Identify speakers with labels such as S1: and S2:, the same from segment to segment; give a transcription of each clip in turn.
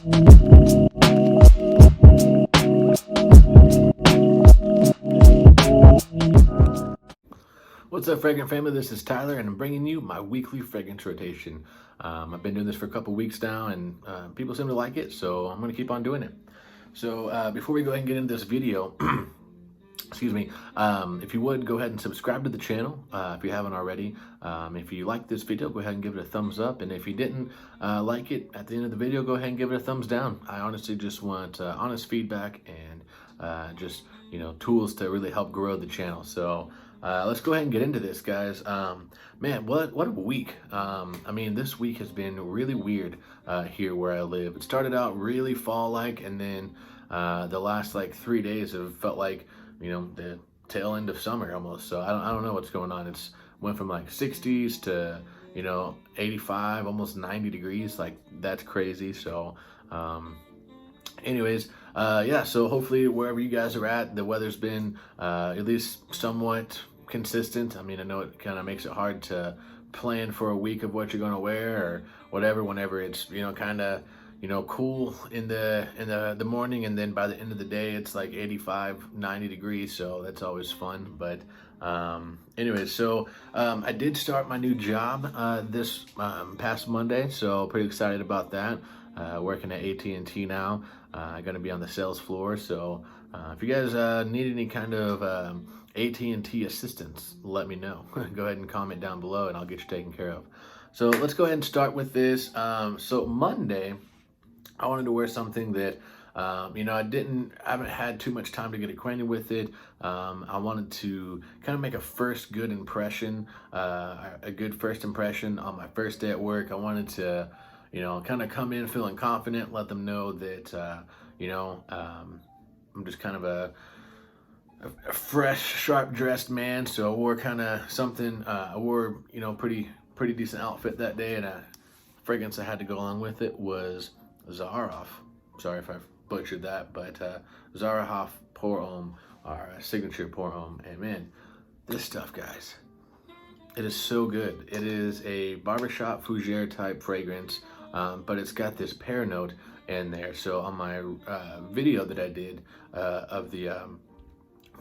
S1: What's up, Fragrant Family? This is Tyler, and I'm bringing you my weekly fragrance rotation. I've been doing this for a couple weeks now, and people seem to like it, so I'm going to keep on doing it. So before we go ahead and get into this video, excuse me, if you would, go ahead and subscribe to the channel if you haven't already. If you like this video, go ahead and give it a thumbs up, and if you didn't like it at the end of the video, go ahead and give it a thumbs down. I honestly just want honest feedback and just, you know, tools to really help grow the channel. So let's go ahead and get into this, guys. Man, what a week. I mean, this week has been really weird here where I live. It started out really fall-like, and then the last like 3 days have felt like, you know, the tail end of summer almost. So I don't know what's going on. It's went from like 60s to, you know, 85, almost 90 degrees. Like, that's crazy. So anyways, yeah, so hopefully wherever you guys are at, the weather's been at least somewhat consistent. I mean, I know it kind of makes it hard to plan for a week of what you're going to wear or whatever whenever it's, you know, kind of, you know, cool in the morning, and then by the end of the day it's like 85, 90 degrees. So that's always fun. But anyways, so I did start my new job this past Monday, so pretty excited about that. Working at AT&T now. I'm gonna be on the sales floor, so if you guys need any kind of AT&T assistance, let me know. Go ahead and comment down below and I'll get you taken care of. So let's go ahead and start with this. So Monday, I wanted to wear something that you know, I haven't had too much time to get acquainted with it. I wanted to kind of make a good first impression on my first day at work. I wanted to, you know, kind of come in feeling confident, let them know that, you know, I'm just kind of a fresh, sharp dressed man. So I wore kind of something, I wore, you know, pretty decent outfit that day, and a fragrance I had to go along with it was Zara. Sorry if I butchered that, but Zara Pour Homme, our signature Pour Homme. And man, this stuff, guys, it is so good. It is a barbershop fougere type fragrance, but it's got this pear note in there. So on my video that I did of the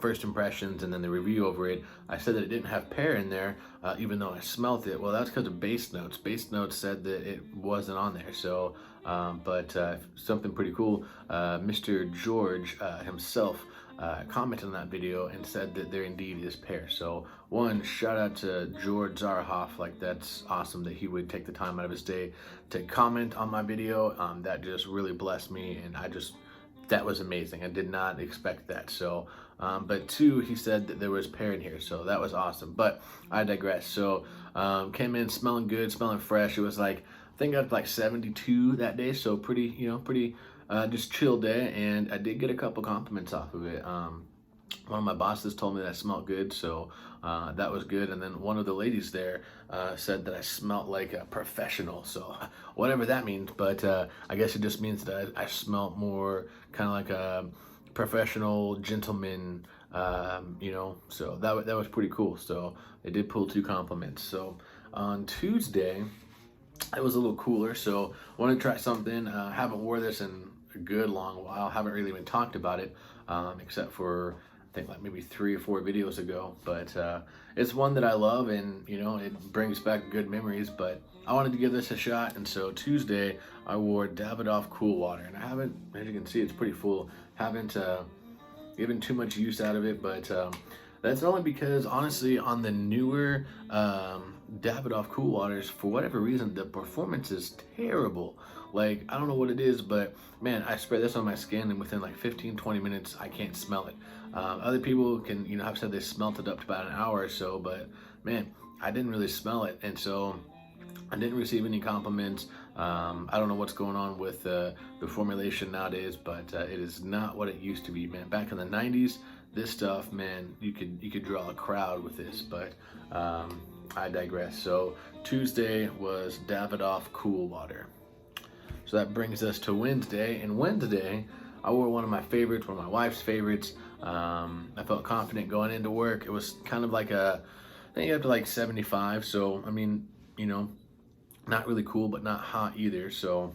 S1: first impressions and then the review over it, I said that it didn't have pear in there, even though I smelt it. Well, that's because of base notes. Base notes said that it wasn't on there. So, but something pretty cool. Mr. George himself commented on that video and said that there indeed is pear. So one, shout out to George Zarahoff. Like, that's awesome that he would take the time out of his day to comment on my video. That just really blessed me, and that was amazing. I did not expect that. So but two, he said that there was pear in here, so that was awesome. But I digress. So came in smelling good, smelling fresh. It was like, I think up like 72 that day, so pretty, you know, pretty just chill day. And I did get a couple compliments off of it. One of my bosses told me that I smelled good, so that was good. And then one of the ladies there said that I smelled like a professional, so whatever that means. But I guess it just means that I smelled more kind of like a professional gentleman, you know, so that was pretty cool. So they did pull 2 compliments. So on Tuesday, it was a little cooler, so wanted to try something. Haven't wore this in a good long while. Haven't really even talked about it, except for I think like maybe 3 or 4 videos ago. But it's one that I love, and you know, it brings back good memories. But I wanted to give this a shot, and so Tuesday I wore Davidoff Cool Water, and I haven't, as you can see, it's pretty full. Haven't given too much use out of it, but that's only because honestly on the newer Davidoff Cool Waters, for whatever reason, the performance is terrible. Like, I don't know what it is, but man, I spray this on my skin and within like 15-20 minutes I can't smell it. Other people can, you know, have said they smelt it up to about an hour or so, but man, I didn't really smell it, and so I didn't receive any compliments. I don't know what's going on with the formulation nowadays, but it is not what it used to be, man. Back in the 90s, this stuff, man, you could draw a crowd with this, but I digress. So Tuesday was Davidoff Cool Water. So that brings us to Wednesday, and Wednesday I wore one of my favorites, one of my wife's favorites. I felt confident going into work. It was kind of like I think up to like 75, so I mean, you know, not really cool, but not hot either. So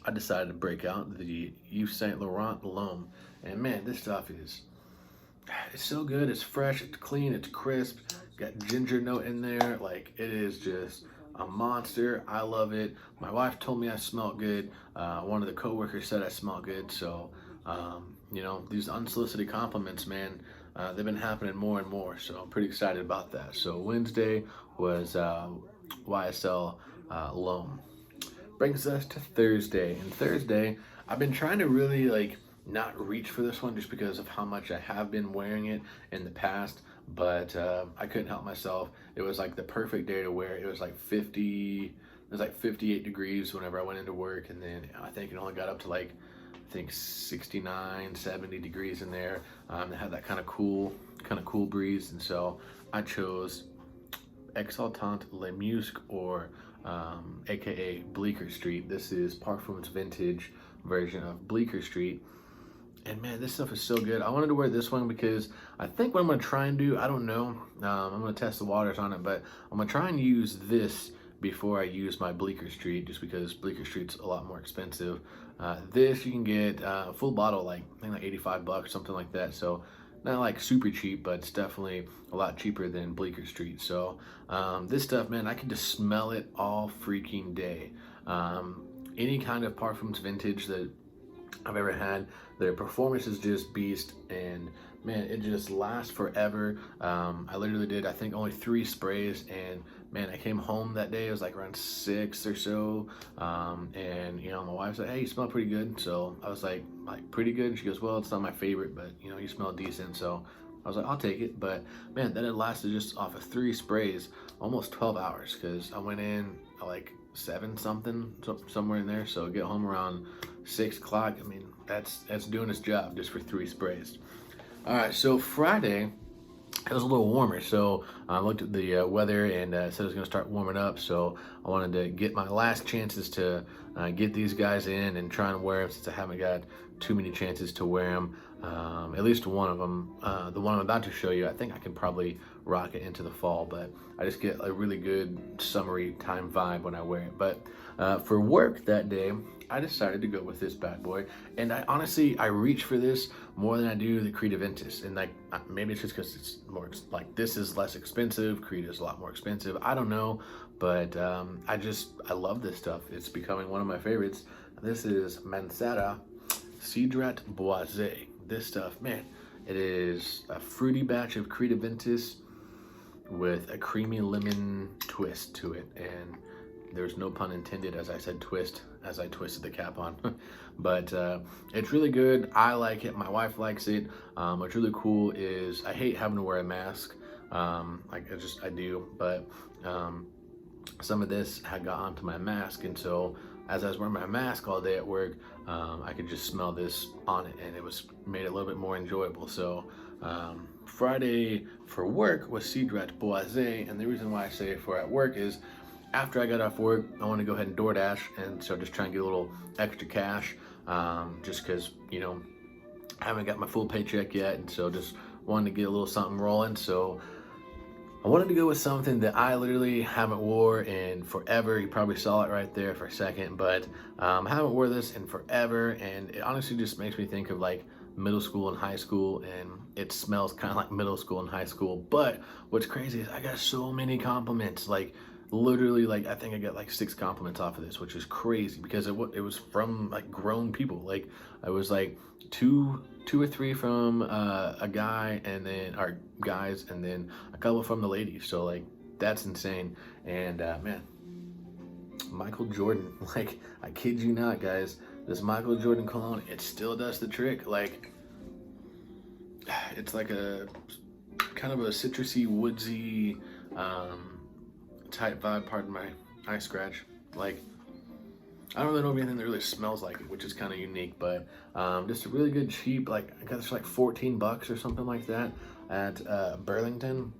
S1: I decided to break out the Yves Saint Laurent L'Homme. And man, this stuff it's so good. It's fresh, it's clean, it's crisp. Got ginger note in there. Like, it is just a monster. I love it. My wife told me I smelled good. One of the coworkers said I smelled good. So, these unsolicited compliments, man, they've been happening more and more. So I'm pretty excited about that. So Wednesday was YSL L'Homme. Brings us to Thursday. And Thursday, I've been trying to really not reach for this one just because of how much I have been wearing it in the past, but I couldn't help myself. It was like the perfect day to wear it. It was like 58 degrees whenever I went into work, and then I think it only got up to 69, 70 degrees in there. It had that kind of cool breeze, and so I chose Exaltant Le Musc, or aka Bleecker Street. This is Parfum's vintage version of Bleecker Street. And man, this stuff is so good. I wanted to wear this one because I think what I'm going to try and do, I don't know, I'm going to test the waters on it, but I'm going to try and use this before I use my Bleecker Street, just because Bleecker Street's a lot more expensive. This you can get full bottle, I think $85, something like that. So not super cheap, but it's definitely a lot cheaper than Bleecker Street. So this stuff, man, I can just smell it all freaking day. Any kind of Parfums vintage that I've ever had, their performance is just beast, and man, it just lasts forever. I literally did, I think, only 3 sprays, and man, I came home that day, it was around 6 or so, and my wife said, hey, you smell pretty good. So I was like pretty good, and she goes, well, it's not my favorite, but you smell decent. So I was like, I'll take it. But man, then it lasted just off of 3 sprays almost 12 hours, because I went in at 7 something, somewhere in there. So get home around 6 o'clock. I mean, that's doing its job just for 3 sprays. All right, so Friday, it was a little warmer, so I looked at the weather and said it was going to start warming up. So I wanted to get my last chances to get these guys in and try and wear them, since I haven't got too many chances to wear them. At least one of them, the one I'm about to show you, I think I can probably rock it into the fall, but I just get a really good summery time vibe when I wear it. But for work that day, I decided to go with this bad boy, and I reach for this more than I do the Creed Aventus, and maybe it's just because it's more this is less expensive, Creed is a lot more expensive, I don't know, but I love this stuff. It's becoming one of my favorites. This is Manzara Sidrat Boise. This stuff, man, it is a fruity batch of Creed Aventus with a creamy lemon twist to it, and there's no pun intended as I said twist, as I twisted the cap on. But it's really good. I like it. My wife likes it. What's really cool is I hate having to wear a mask. I do. But some of this had got onto my mask, and so as I was wearing my mask all day at work, I could just smell this on it, and it made it a little bit more enjoyable. So Friday for work was Sidrat Boise, and the reason why I say it for at work is after I got off work, I want to go ahead and DoorDash, and so just try and get a little extra cash, just because, I haven't got my full paycheck yet, and so just wanted to get a little something rolling. So I wanted to go with something that I literally haven't wore in forever. You probably saw it right there for a second, but I haven't wore this in forever, and it honestly just makes me think of middle school and high school, and it smells kind of like middle school and high school. But what's crazy is I got so many compliments, literally, I think I got 6 compliments off of this, which is crazy because it was from grown people. It was two or three from a guy, and then our guys, and then a couple from the ladies. So that's insane. And man, Michael Jordan, I kid you not, guys, this Michael Jordan cologne, it still does the trick. It's a kind of a citrusy, woodsy type vibe. Pardon my eye scratch. I don't really know of anything that really smells like it, which is kind of unique, but just a really good cheap, I got this for $14 or something like that at Burlington.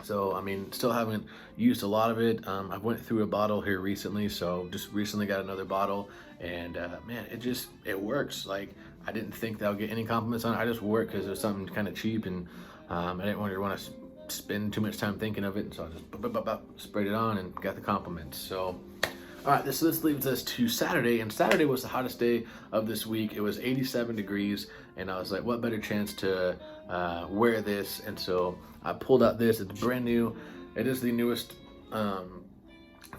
S1: So I mean, still haven't used a lot of it. I went through a bottle here recently, so just recently got another bottle, and man, it works. I didn't think that I'll get any compliments on it. I just wore it because it was something kind of cheap, and I didn't want to spend too much time thinking of it, so I just sprayed it on and got the compliments. So All right, so this leads us to Saturday, and Saturday was the hottest day of this week. It was 87 degrees, and I was like, what better chance to wear this? And so I pulled out this. It's brand new. It is the newest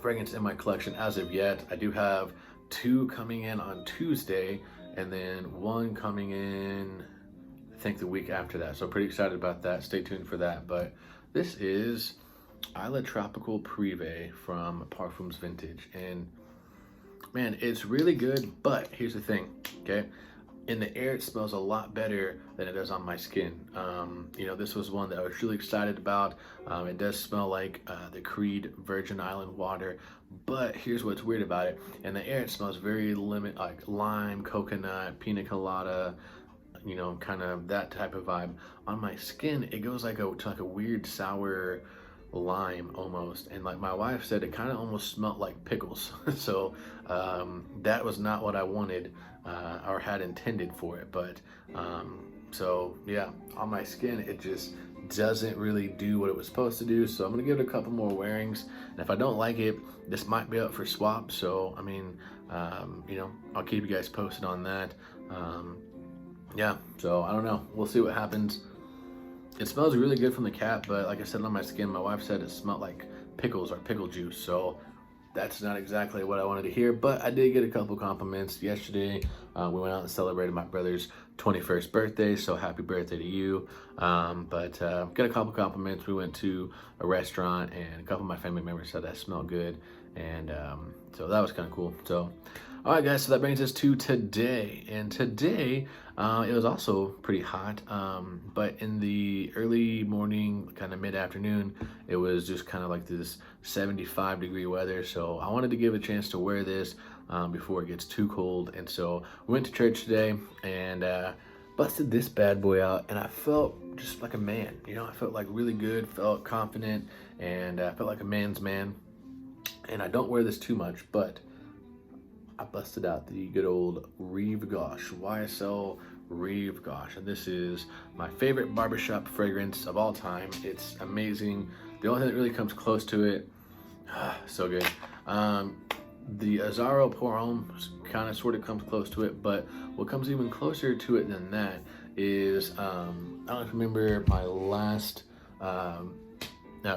S1: fragrance in my collection as of yet. I do have 2 coming in on Tuesday, and then 1 coming in, I think, the week after that. So pretty excited about that. Stay tuned for that. But this is Isla Tropical Privé from Parfums Vintage, and man, it's really good. But here's the thing, okay? In the air, it smells a lot better than it does on my skin. You know, this was one that I was really excited about. It does smell like the Creed Virgin Island water, but here's what's weird about it. In the air, it smells very like lime, coconut, pina colada, you know, kind of that type of vibe. On my skin, it goes to like a weird sour lime almost, and like my wife said, it kind of almost smelled like pickles. So that was not what I wanted or had intended for it. But so yeah, on my skin, it just doesn't really do what it was supposed to do. So I'm gonna give it a couple more wearings, and if I don't like it, this might be up for swap. So I mean, you know, I'll keep you guys posted on that. Yeah, so I don't know, we'll see what happens. It smells really good from the cap, but like I said, on my skin, my wife said it smelled like pickles or pickle juice. So that's not exactly what I wanted to hear, but I did get a couple compliments yesterday. We went out and celebrated my brother's 21st birthday, so happy birthday to you. But got a couple compliments. We went to a restaurant, and a couple of my family members said that smelled good, and so that was kind of cool. So all right, guys, so that brings us to today. And today, it was also pretty hot, but in the early morning, kind of mid-afternoon, it was just kind of like this 75-degree weather. So I wanted to give a chance to wear this before it gets too cold. And so we went to church today and busted this bad boy out, and I felt just like a man. You know, I felt like really good, felt confident, and I felt like a man's man. And I don't wear this too much, but I busted out the good old Rive Gauche, YSL Rive Gauche, and this is my favorite barbershop fragrance of all time. It's amazing. The only thing that really comes close to it, so good. The Azzaro Pour Homme kind of sort of comes close to it, but what comes even closer to it than that is, I don't know if you remember my last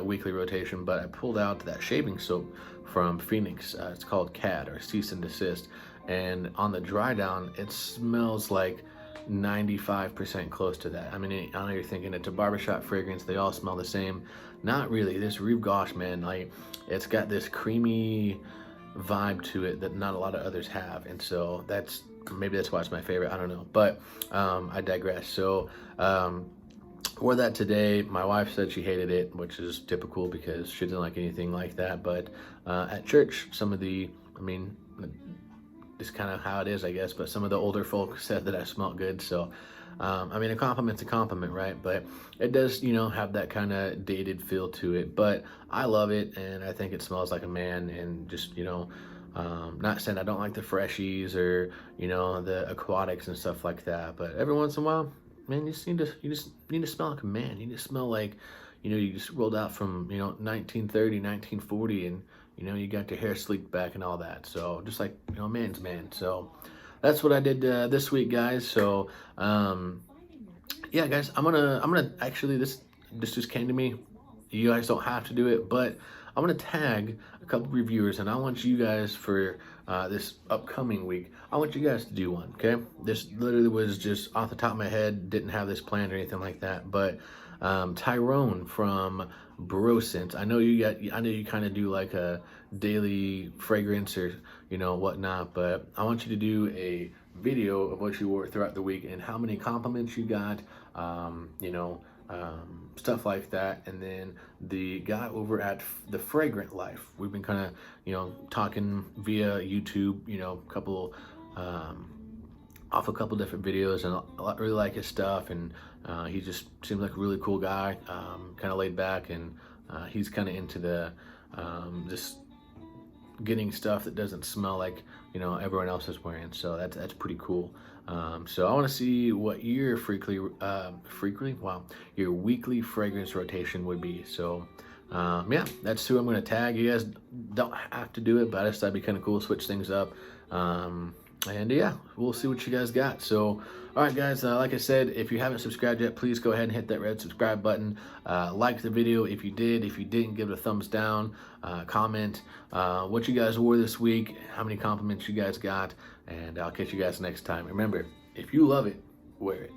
S1: weekly rotation, but I pulled out that shaving soap from Phoenix. It's called CAD, or Cease and Desist, and on the dry down it smells like 95% close to that. I mean, I know you're thinking it's a barbershop fragrance, they all smell the same. Not really. This Rive Gauche, man, like, it's got this creamy vibe to it that not a lot of others have, and so maybe that's why it's my favorite, I don't know, but I digress. So wore that today. My wife said she hated it, which is typical because she doesn't like anything like that. But at church, I mean, it's kind of how it is, I guess, but some of the older folks said that I smelled good. So, I mean, a compliment's a compliment, right? But it does, you know, have that kind of dated feel to it. But I love it, and I think it smells like a man, and just, you know, not saying I don't like the freshies or, you know, the aquatics and stuff like that, but every once in a while, man, you just need to smell like a man. You need to smell like, you know, you just rolled out from, you know, 1930, 1940, and, you know, you got your hair sleeked back and all that. So just like, you know, a man's man. So that's what I did this week, guys. So yeah, guys, I'm gonna actually, this just came to me. You guys don't have to do it, but I'm gonna tag a couple reviewers, and I want you guys for this upcoming week, I want you guys to do one, okay? This literally was just off the top of my head, didn't have this planned or anything like that, but Tyrone from Broscent, I know you kind of do like a daily fragrance or, you know, whatnot, but I want you to do a video of what you wore throughout the week and how many compliments you got, you know, stuff like that. And then the guy over at The Fragrant Life, we've been kind of, you know, talking via YouTube, you know, off a couple different videos, and I really like his stuff, and he just seems like a really cool guy, kind of laid back, and he's kind of into the just getting stuff that doesn't smell like, you know, everyone else is wearing. So that's pretty cool. So I want to see what your your weekly fragrance rotation would be. So yeah, that's who I'm going to tag. You guys don't have to do it, but I just thought it'd be kind of cool to switch things up. And yeah, we'll see what you guys got. So, all right, guys, like I said, if you haven't subscribed yet, please go ahead and hit that red subscribe button. Like the video if you did. If you didn't, give it a thumbs down. Comment what you guys wore this week, how many compliments you guys got, and I'll catch you guys next time. Remember, if you love it, wear it.